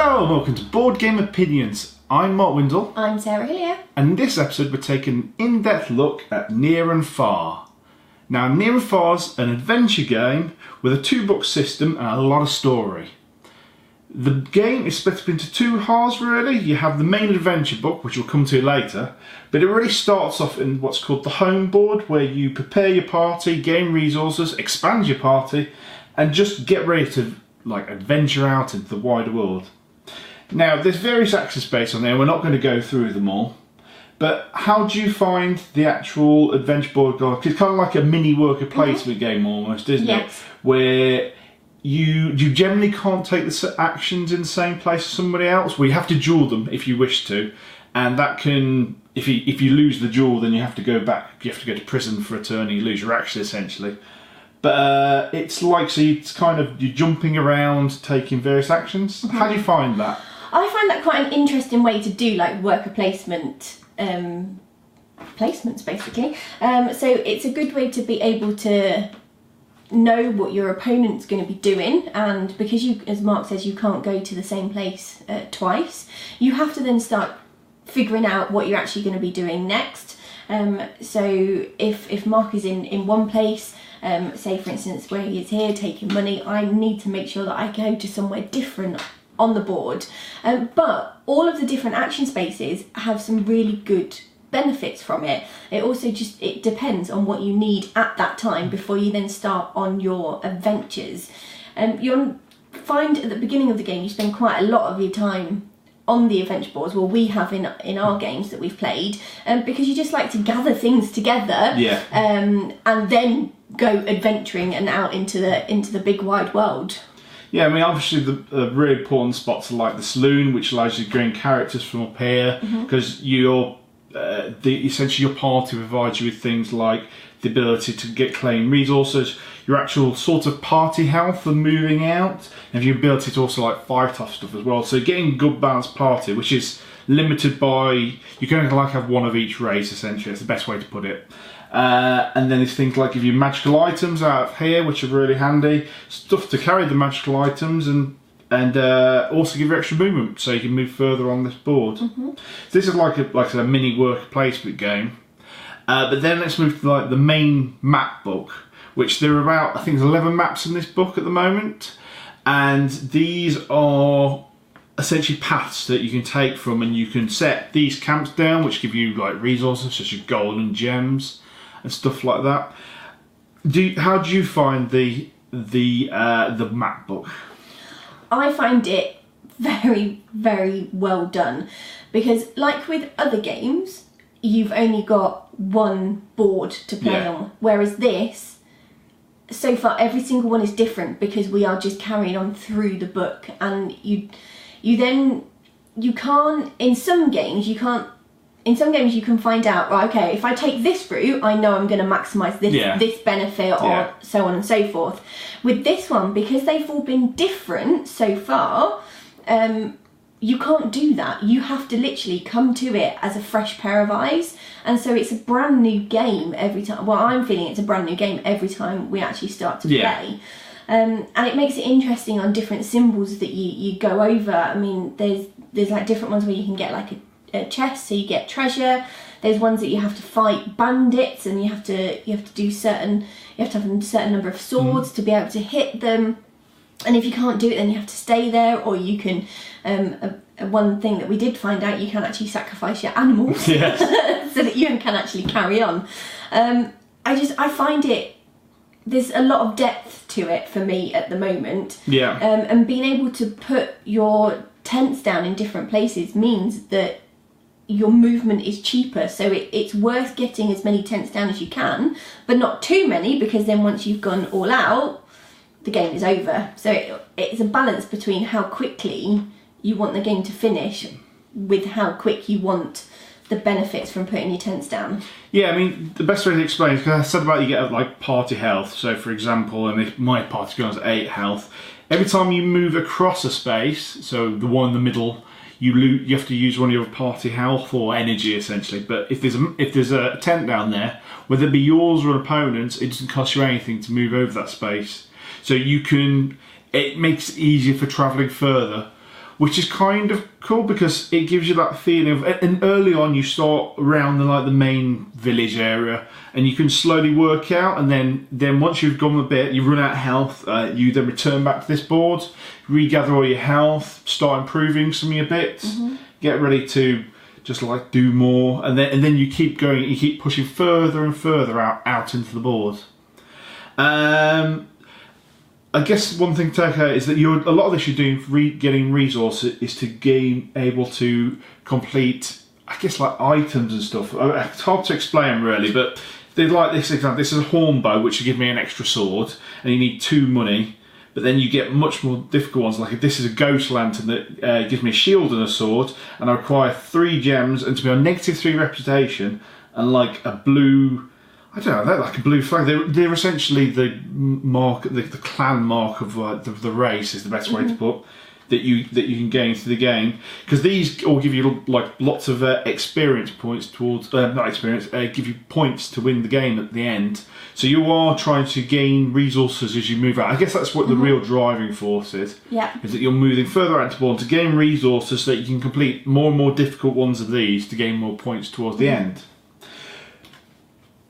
Hello and welcome to Board Game Opinions. I'm Mark Windle. I'm Sarah Hillier. And in this episode we're taking an in-depth look at Near and Far. Now Near and Far's an adventure game with a 2-book system and a lot of story. The game is split up into 2 halves really. You have the main adventure book, which we'll come to later, but it really starts off in what's called the home board, where you prepare your party, gain resources, expand your party, and just get ready to adventure out into the wider world. Now, there's various action space on there. We're not going to go through them all. But how do you find the actual adventure board? It's kind of like a mini worker placement game almost, isn't it? Where you generally can't take the actions in the same place as somebody else. Well, you have to duel them if you wish to. And that can, if you lose the duel, then you have to go back. You have to go to prison for a turn and you lose your action essentially. But it's you're jumping around, taking various actions. How do you find that? I find that quite an interesting way to do worker placement, placements basically. So it's a good way to be able to know what your opponent's going to be doing, and because you, as Mark says, you can't go to the same place twice, you have to then start figuring out what you're actually going to be doing next. So if Mark is in one place, say for instance where he is here taking money, I need to make sure that I go to somewhere different on the board. But all of the different action spaces have some really good benefits from it. It also it depends on what you need at that time before you then start on your adventures. You'll find at the beginning of the game you spend quite a lot of your time on the adventure boards. Well, we have in our games that we've played, because you just like to gather things together, and then go adventuring and out into the big wide world. Yeah, I mean, obviously the really important spots are like the saloon, which allows you to gain characters from up here, because essentially your party provides you with things like the ability to claim resources, your actual sort of party health and moving out, and your ability to also fight off stuff as well. So getting a good balanced party, which is limited by, you can only have one of each race essentially. That's the best way to put it. And then there's things like give you magical items out of here, which are really handy. Stuff to carry the magical items, and also give you extra movement, so you can move further on this board. So this is like a mini worker placement game. But then let's move to the main map book, which there are about, I think there's 11 maps in this book at the moment, and these are essentially paths that you can take from, and you can set these camps down, which give you resources such as gold and gems and stuff like that. How do you find the map book? I find it very, very well done, because like with other games, you've only got one board to play on, whereas this, so far every single one is different, because we are just carrying on through the book, and you can't, in some games you can find out, right, okay, if I take this route, I know I'm going to maximise this benefit, or so on and so forth. With this one, because they've all been different so far, you can't do that. You have to literally come to it as a fresh pair of eyes, and so it's a brand new game every time. Well, I'm feeling it's a brand new game every time we actually start to play. And it makes it interesting on different symbols that you go over. I mean, there's different ones where you can get a chest, so you get treasure. There's ones that you have to fight bandits, and you have to have a certain number of swords to be able to hit them. And if you can't do it, then you have to stay there, or you can. One thing that we did find out, you can actually sacrifice your animals so that you can actually carry on. I find it. There's a lot of depth to it for me at the moment. And being able to put your tents down in different places means that your movement is cheaper, so it's worth getting as many tents down as you can, but not too many, because then once you've gone all out, the game is over. So it's a balance between how quickly you want the game to finish with how quick you want the benefits from putting your tents down. Yeah, I mean, the best way to explain is, because I said about you get party health. So for example, and if my party goes to 8 health, every time you move across a space, so the one in the middle, you have to use one of your party health or energy essentially. But if there's a tent down there, whether it be yours or an opponent's, it doesn't cost you anything to move over that space. So it makes it easier for travelling further. which is kind of cool because it gives you that feeling of. And early on, you start around the main village area, and you can slowly work out. And then once you've gone a bit, you run out of health. You then return back to this board, regather all your health, start improving some of your bits, get ready to just do more, and then you keep going. You keep pushing further and further out into the board. I guess one thing to take out is that a lot of this you're doing getting resources is to able to complete, I guess, items and stuff. It's hard to explain really, but they like this example. This is a horn bow, which will give me an extra sword, and you need 2 money. But then you get much more difficult ones, like if this is a ghost lantern that gives me a shield and a sword, and I require 3 gems, and to be on -3 reputation, and a blue. I don't know, they're like a blue flag. They're essentially the mark, the clan mark of the race is the best way to put that you can gain through the game, because these all give you lots of experience points towards not experience, give you points to win the game at the end. So you are trying to gain resources as you move out. I guess that's what the real driving force is. Yeah. Is that you're moving further out into board to gain resources so that you can complete more and more difficult ones of these to gain more points towards the end.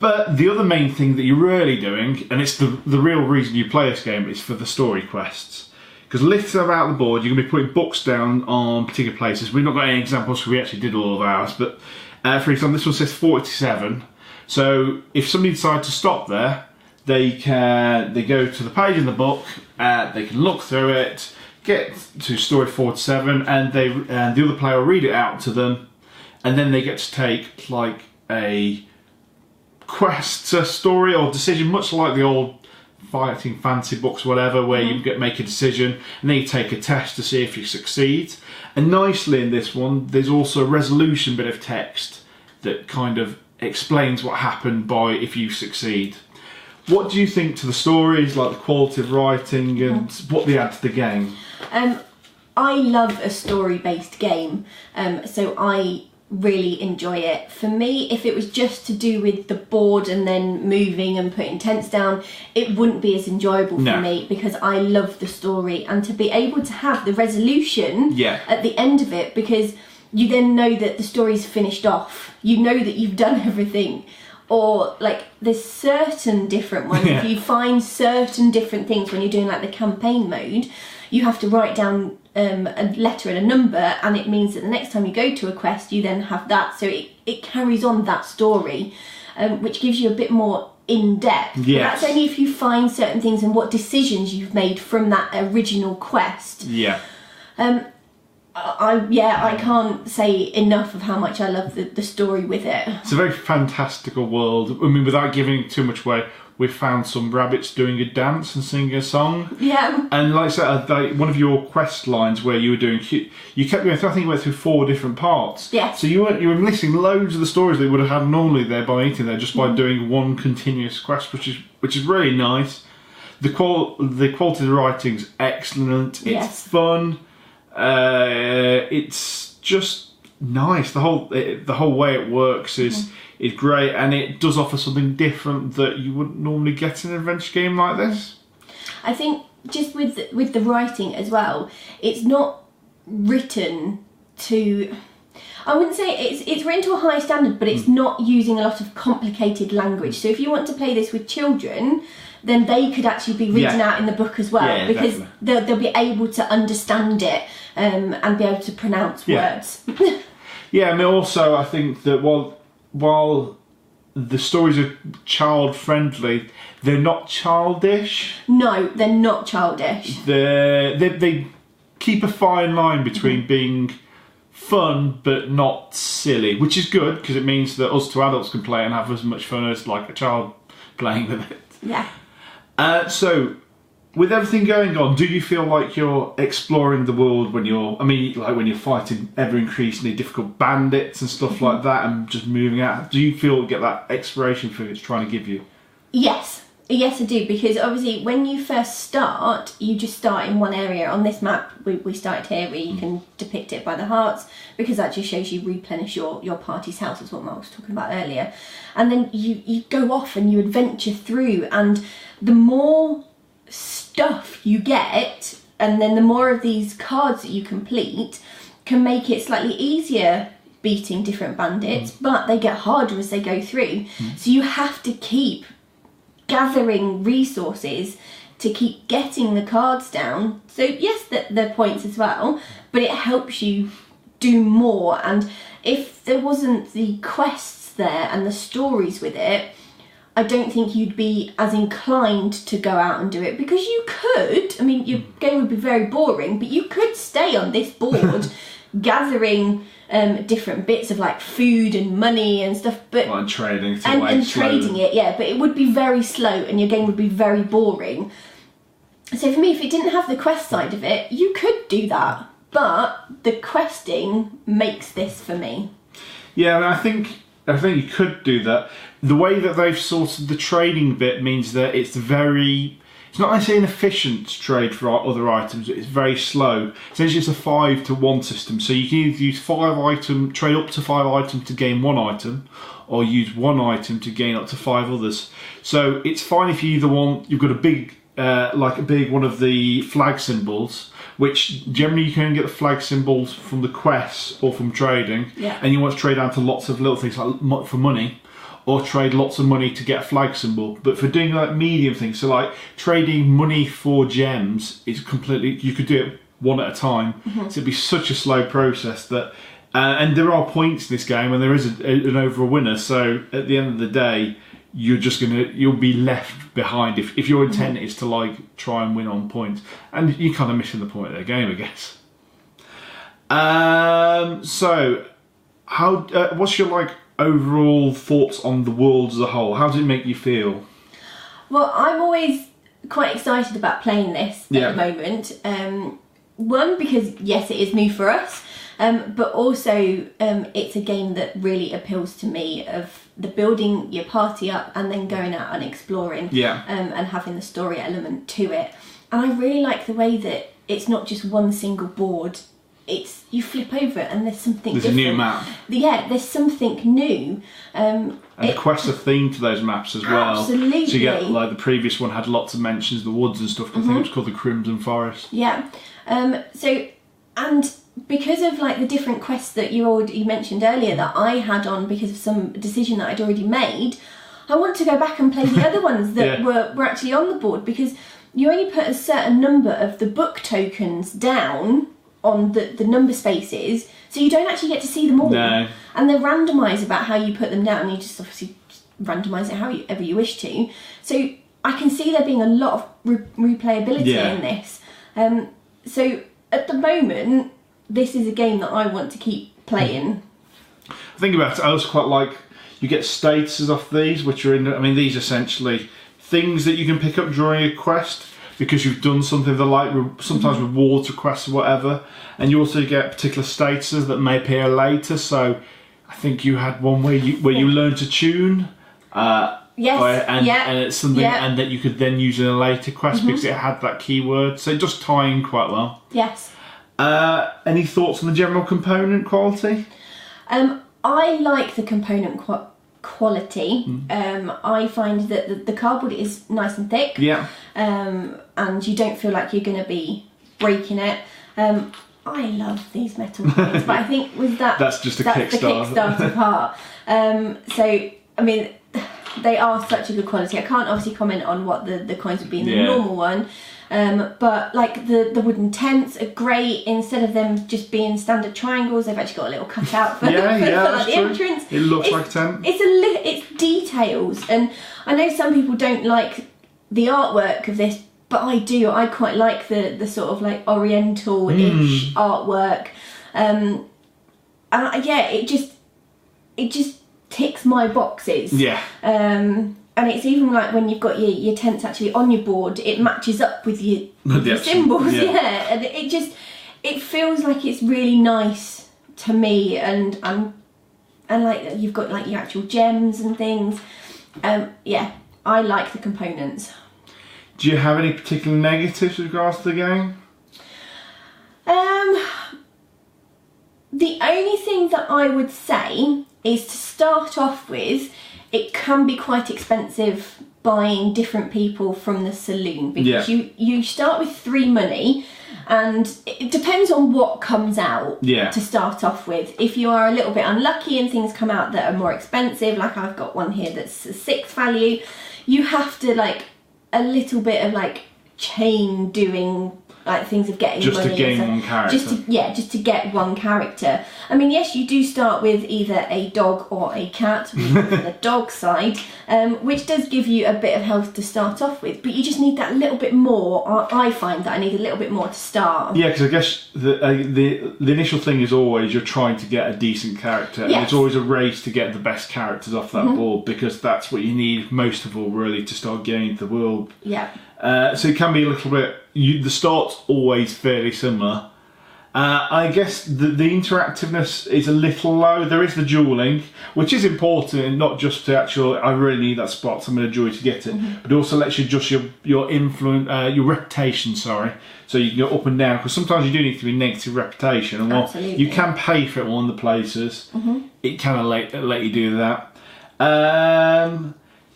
But the other main thing that you're really doing, and it's the real reason you play this game, is for the story quests. Because littered about the board, you're going to be putting books down on particular places. We've not got any examples because we actually did all of ours, but for example, this one says 47. So if somebody decides to stop there, they go to the page in the book, they can look through it, get to story 47, and the other player will read it out to them, and then they get to take a quest, story or decision, much like the old fighting fantasy books, whatever, where you make a decision and then you take a test to see if you succeed. And nicely in this one, there's also a resolution bit of text that kind of explains what happened if you succeed. What do you think to the stories, the quality of writing and what they add to the game? I love a story-based game, so I really enjoy it. For me, if it was just to do with the board and then moving and putting tents down, it wouldn't be as enjoyable for me, because I love the story, and to be able to have the resolution at the end of it, because you then know that the story's finished off, you know that you've done everything. Or there's certain different ones, if you find certain different things when you're doing the campaign mode, you have to write down a letter and a number, and it means that the next time you go to a quest you then have that, so it carries on that story, which gives you a bit more in depth. But that's only if you find certain things and what decisions you've made from that original quest. I can't say enough of how much I love the story with it. It's a very fantastical world. I mean, without giving too much away, we found some rabbits doing a dance and singing a song. Yeah. And like I said, one of your quest lines where you were doing, you kept going through, I think you went through 4 different parts. Yes. So you were missing loads of the stories they would have had normally there by eating there, just by doing one continuous quest, which is really nice. The quality of the writing's excellent. It's fun. It's just nice. The whole way it works is great, and it does offer something different that you wouldn't normally get in an adventure game like this. I think just with the writing as well, it's not written to, I wouldn't say it's written to a high standard, but it's not using a lot of complicated language. So if you want to play this with children, then they could actually be reading out in the book as well, because they'll be able to understand it and be able to pronounce words. I mean, also I think that while the stories are child friendly, they're not childish. No, they're not childish. They keep a fine line between being fun but not silly, which is good, because it means that us 2 adults can play and have as much fun as a child playing with it. Yeah. So, with everything going on, do you feel like you're exploring the world when when you're fighting ever-increasingly difficult bandits and stuff like that, and just moving out? Do you feel you get that exploration feel it's trying to give you? Yes, I do, because obviously when you first start, you just start in one area. On this map, we started here, where you can depict it by the hearts, because that just shows you replenish your party's health, is what Mark was talking about earlier. And then you go off and you adventure through, and the more stuff you get, and then the more of these cards that you complete can make it slightly easier beating different bandits, but they get harder as they go through. So you have to keep gathering resources to keep getting the cards down. So yes, they're points as well, but it helps you do more. And if there wasn't the quests there and the stories with it, I don't think you'd be as inclined to go out and do it, because you could, I mean, your game would be very boring, but you could stay on this board gathering different bits of like food and money and stuff, but and trading and trading it, yeah, but it would be very slow and your game would be very boring. So for me, if it didn't have the quest side of it, you could do that, but the questing makes this for me. Yeah, and I think you could do that. The way that they've sorted the trading bit means that it's not necessarily an efficient trade for other items, it's very slow. Essentially it's a 5 to 1 system, so you can either use trade up to 5 items to gain 1 item, or use 1 item to gain up to 5 others. So it's fine if you've got a big one of the flag symbols, which generally you can only get the flag symbols from the quests or from trading, and you want to trade down to lots of little things like for money, or trade lots of money to get a flag symbol. But for doing like medium things, so like trading money for gems, is completely, you could do it one at a time. So it'd be such a slow process that, and there are points in this game, and there is an overall winner. So at the end of the day, you'll be left behind if your intent is to like try and win on points, and you're kind of missing the point of the game, I guess. So what's your like overall thoughts on the world as a whole? How does it make you feel? Well, I'm always quite excited about playing this at the moment. One, because yes, it is new for us, but also it's a game that really appeals to me, of the building your party up and then going out and exploring, and having the story element to it. And I really like the way that it's not just one single board. It's, you flip over it and there's something different. There's a new map. Yeah, there's something new. And the quests are themed to those maps as well. Absolutely. So you get, like the previous one had lots of mentions of the woods and stuff. I think it was called the Crimson Forest. Yeah. So, and because of like the different quests that you mentioned earlier that I had on because of some decision that I'd already made, I want to go back and play the other ones that were actually on the board, because you only put a certain number of the book tokens down on the number spaces, so you don't actually get to see them all. No. And they're randomised about how you put them down. You just obviously randomise it however you wish to. So I can see there being a lot of replayability in this. So at the moment, this is a game that I want to keep playing. Think about it, I also quite like, you get statuses off these, which are these are essentially things that you can pick up during a quest, because you've done something that like sometimes rewards or quests or whatever, and you also get particular statuses that may appear later. So I think you had one where you learn to tune, and it's something and that you could then use in a later quest because it had that keyword. So it does tie in quite well. Yes. Any thoughts on the general component quality? I like the component quality. I find that the cardboard is nice and thick. Yeah. And you don't feel like you're going to be breaking it. I love these metal coins, but I think with that's the Kickstarter part. So I mean, they are such a good quality. I can't obviously comment on what the coins would be in the normal one. But like the wooden tents are great. Instead of them just being standard triangles, they've actually got a little cutout for, the entrance. It looks like a tent. It's details, and I know some people don't like the artwork of this, but I do. I quite like the sort of like Oriental-ish artwork, and it just ticks my boxes. Yeah. And it's even like when you've got your tents actually on your board, it matches up with your symbols. Yeah. And it feels like it's really nice to me, and like you've got like your actual gems and things. I like the components. Do you have any particular negatives with regards to the game? The only thing that I would say is, to start off with, it can be quite expensive buying different people from the saloon, because you start with 3 money, And it depends on what comes out to start off with. If you are a little bit unlucky and things come out that are more expensive, like I've got one here that's a 6 value, you have to like a little bit of like chain doing like things of getting just money to gain one character. Just to get one character. I mean, yes, you do start with either a dog or a cat, for the dog side, which does give you a bit of health to start off with, but you just need that little bit more. I find that I need a little bit more to start. Yeah, because I guess the initial thing is always you're trying to get a decent character, and it's always a race to get the best characters off that board, because that's what you need most of all, really, to start getting into the world. Yeah. So it can be a little bit. The start's always fairly similar. I guess the interactiveness is a little low. There is the dueling, which is important, and not just to actual. I really need that spot, so I'm going to enjoy to get it. But it also lets you adjust your influence, your reputation. Sorry, so you can go up and down, because sometimes you do need to be negative reputation, and while you can pay for it one of the places, it can let you do that.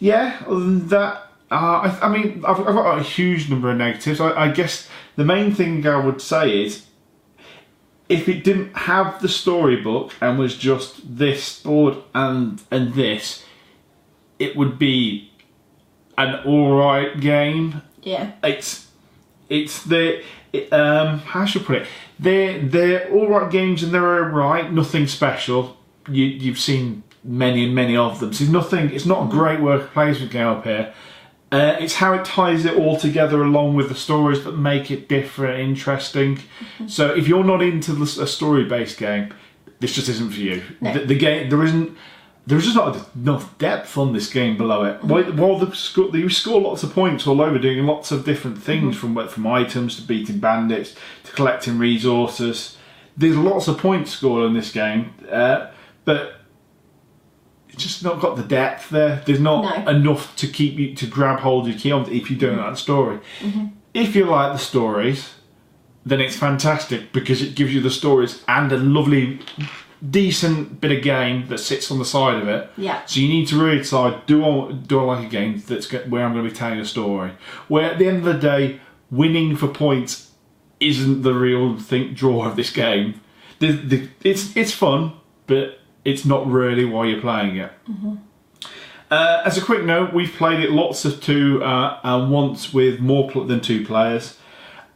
Yeah, other than that. I mean, I've got a huge number of negatives. I guess the main thing I would say is, if it didn't have the storybook and was just this board and this, it would be an alright game. Yeah. It's how should I put it? They're alright games and they're alright. Nothing special. You've seen many and many of them. So it's not a great worker placement game up here. It's how it ties it all together along with the stories that make it different, interesting. So if you're not into a story-based game, this just isn't for you. No. The game there's just not enough depth on this game below it. While you score lots of points all over doing lots of different things, from items to beating bandits to collecting resources. There's lots of points scored in this game, but just not got the depth there. There's not enough to keep you to grab hold of your key on if you don't like the story. If you like the stories, then it's fantastic, because it gives you the stories and a lovely, decent bit of game that sits on the side of it. Yeah. So you need to really decide: do I like a game where I'm going to be telling a story? Where at the end of the day, winning for points isn't the real draw of this game. It's fun, but it's not really why you're playing it. As a quick note, we've played it lots of two and once with more than 2 players.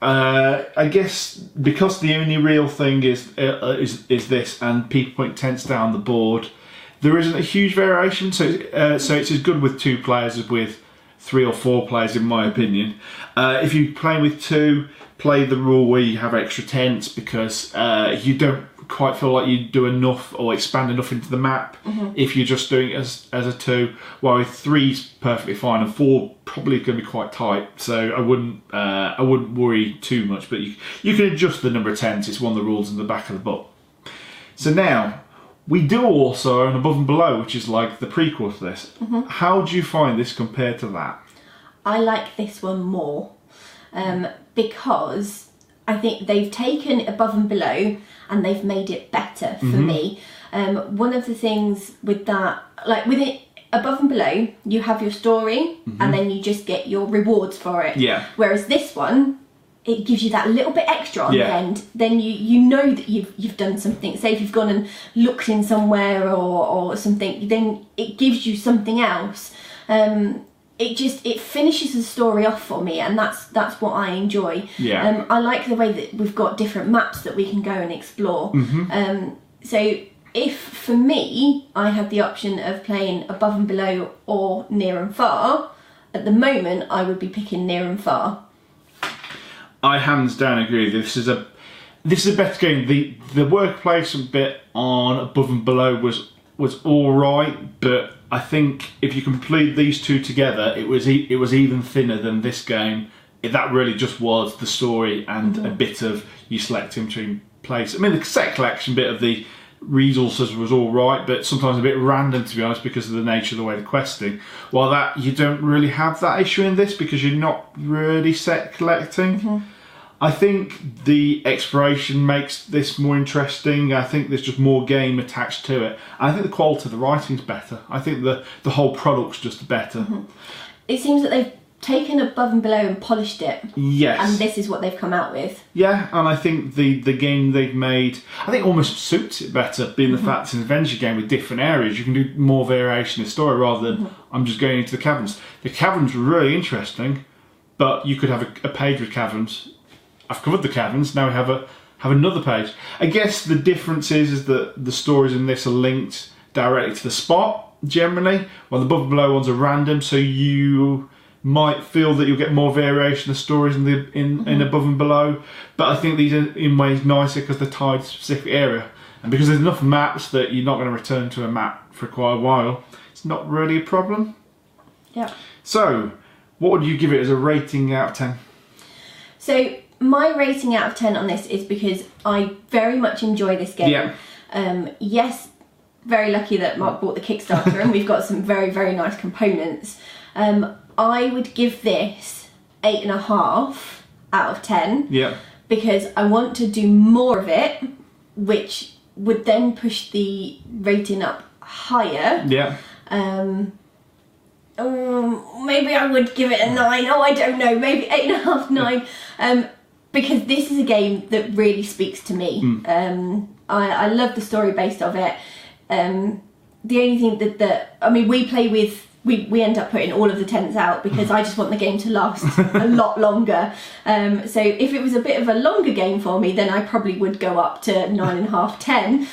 I guess because the only real thing is this, and people putting tents down the board, there isn't a huge variation. So it's as good with 2 players as with 3 or 4 players, in my opinion. If you play with 2, play the rule where you have extra tents, because you don't quite feel like you do enough or expand enough into the map if you're just doing it as a 2. While with 3's perfectly fine, and 4 probably going to be quite tight. So I wouldn't worry too much. But you can adjust the number of tents. It's one of the rules in the back of the book. So now we do also own Above and Below, which is like the prequel to this. How do you find this compared to that? I like this one more, because I think they've taken Above and Below and they've made it better for me. One of the things with that, like with it, Above and Below, you have your story and then you just get your rewards for it. Yeah. Whereas this one, it gives you that little bit extra on the end. Then you know that you've done something. Say if you've gone and looked in somewhere or something, then it gives you something else. It finishes the story off for me, and that's what I enjoy. Yeah. I like the way that we've got different maps that we can go and explore. So if for me I had the option of playing Above and Below or Near and Far, at the moment I would be picking Near and Far. I hands down agree. This is a better game. The workplace bit on Above and Below was all right, but I think if you complete these 2 together, it was even thinner than this game. That really just was the story and a bit of you selecting between places. I mean, the set collection bit of the resources was all right, but sometimes a bit random, to be honest, because of the nature of the way the questing. While that, you don't really have that issue in this because you're not really set collecting. I think the exploration makes this more interesting. I think there's just more game attached to it. I think the quality of the writing's better. I think the whole product's just better. It seems that they've taken above and below and polished it. Yes. And this is what they've come out with. Yeah, and I think the game they've made, I think almost suits it better, being the fact it's an adventure game with different areas. You can do more variation in story rather than I'm just going into the caverns. The caverns were really interesting, but you could have a page with caverns. I've covered the caverns, now we have another page. I guess the difference is that the stories in this are linked directly to the spot, generally, while the above and below ones are random, so you might feel that you'll get more variation of stories in above and below, but I think these are in ways nicer because they're tied to a specific area, and because there's enough maps that you're not going to return to a map for quite a while, it's not really a problem. Yeah. So, what would you give it as a rating out of 10? So my rating out of 10 on this is because I very much enjoy this game. Yeah. Yes, very lucky that Mark bought the Kickstarter and we've got some very, very nice components. I would give this 8.5 out of 10. Yeah. Because I want to do more of it, which would then push the rating up higher. Yeah. Maybe I would give it a 9. Oh, I don't know. Maybe 8.5, 9. Because this is a game that really speaks to me. I love the story based of it. The only thing that I mean, we end up putting all of the tents out because I just want the game to last a lot longer. So if it was a bit of a longer game for me, then I probably would go up to 9.5, 10.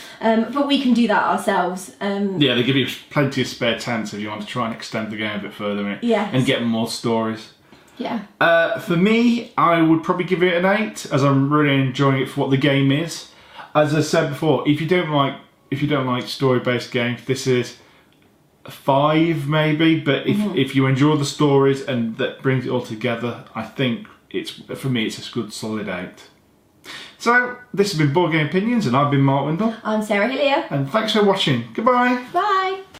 But we can do that ourselves. Yeah, they give you plenty of spare tents if you want to try and extend the game a bit further Yes. and get more stories. Yeah. For me, I would probably give it an 8, as I'm really enjoying it for what the game is. As I said before, if you don't like story-based games, this is 5 maybe, but if you enjoy the stories and that brings it all together, I think for me it's a good solid 8. So this has been Board Game Opinions and I've been Mark Windle. I'm Sarah Hillier. And thanks for watching. Goodbye. Bye.